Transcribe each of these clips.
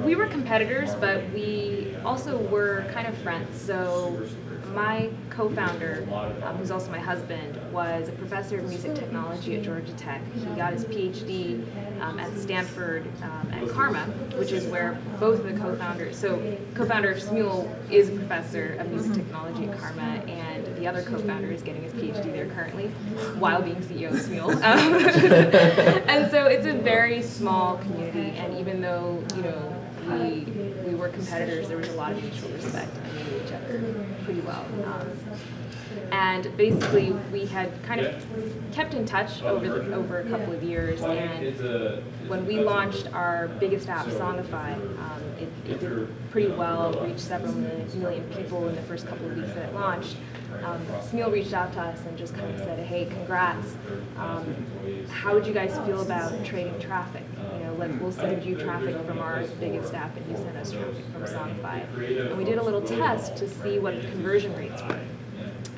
we were competitors, but we also were kind of friends. So my co-founder, who's also my husband, was a professor of music technology at Georgia Tech. He got his PhD at Stanford at Karma, which is where both of the co-founders, so co-founder of Smule is a professor of music technology at Karma, and the other co-founder is getting his PhD there currently, while being CEO of Smule. And so it's a very small community, and even though, you know, we were competitors, there was a lot of mutual respect and we knew each other pretty well. And basically, we had kind of kept in touch over a couple of years, and when we launched our biggest app, Songify, it did pretty well, reached several million people in the first couple of weeks that it launched. Smule reached out to us and just kind of said, hey, congrats. How would you guys feel about trading traffic? You know, like, we'll send you traffic from our biggest app and you send us traffic from Songify. And we did a little test to see what the conversion rates were.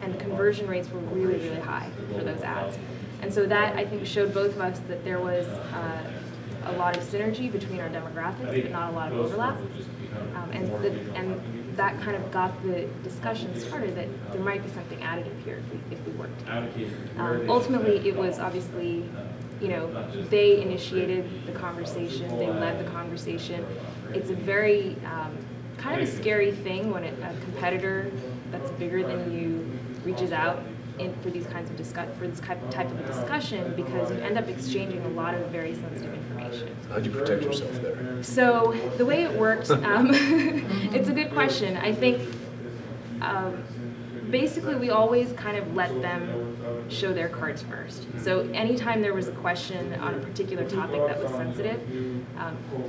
And the conversion rates were really, really high for those ads. And so that, I think, showed both of us that there was a lot of synergy between our demographics, but not a lot of overlap. And that kind of got the discussion started that there might be something additive here if we worked together. Ultimately, it was obviously, you know, they initiated the conversation, they led the conversation. It's a very kind of a scary thing when a competitor that's bigger than you reaches out for these kinds of for this type of a discussion, because you end up exchanging a lot of very sensitive information. How'd you protect yourself there? So the way it worked, it's a good question. I think basically we always kind of let them show their cards first. So anytime there was a question on a particular topic that was sensitive,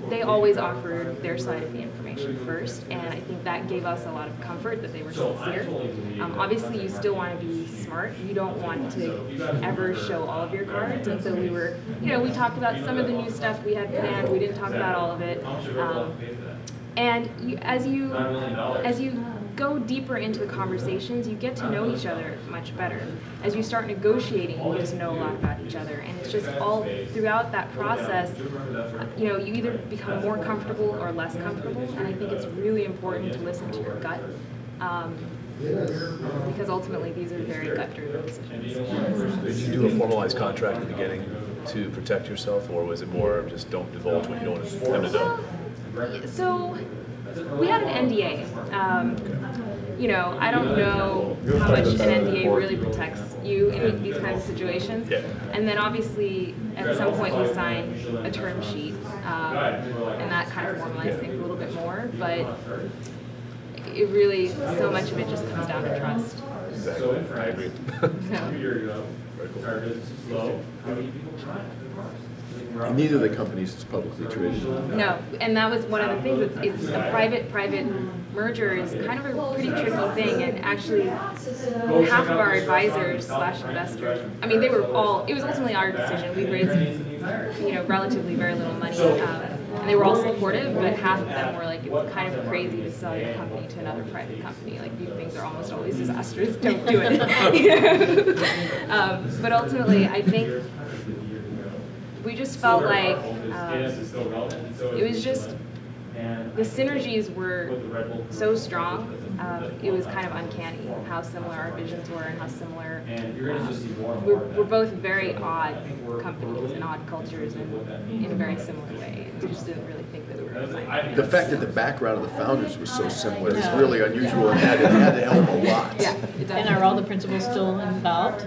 they always offered their side of the information first, and I think that gave us a lot of comfort that they were sincere. Obviously, you still want to be smart. You don't want to ever show all of your cards, and so we were, you know, we talked about some of the new stuff we had planned. We didn't talk about all of it. And as you go deeper into the conversations, you get to know each other much better. As you start negotiating, you get to know a lot about each other, and it's just all throughout that process, you know, you either become more comfortable or less comfortable, and I think it's really important to listen to your gut, because ultimately these are very gut-driven decisions. Did you do a formalized contract at the beginning to protect yourself, or was it more just don't divulge what you don't want them to know? So we had an NDA. You know, I don't know how much an NDA really protects you in these kinds of situations. Yeah. And then obviously, at some point we signed a term sheet, and that kind of formalized things a little bit more. But it really, so much of it just comes down to trust. Exactly. I agree. Very cool. And neither of the companies is publicly traded. No, and that was one of the things. It's a private merger is kind of a pretty tricky thing, and actually half of our advisors / investors, I mean, they were all, it was ultimately our decision. We raised, you know, relatively very little money, and they were all supportive, but half of them were like, it's kind of crazy to sell your company to another private company. Like, these things are almost always disastrous. Don't do it. But ultimately, I think we just felt like it was just, the synergies were so strong, it was kind of uncanny how similar our visions were and how similar, we're both very odd companies and odd cultures and in a very similar way. And we just didn't really think that we were going to find it. The fact that the background of the founders was so similar is really unusual and had to help a lot. Yeah, and are all the principals still involved?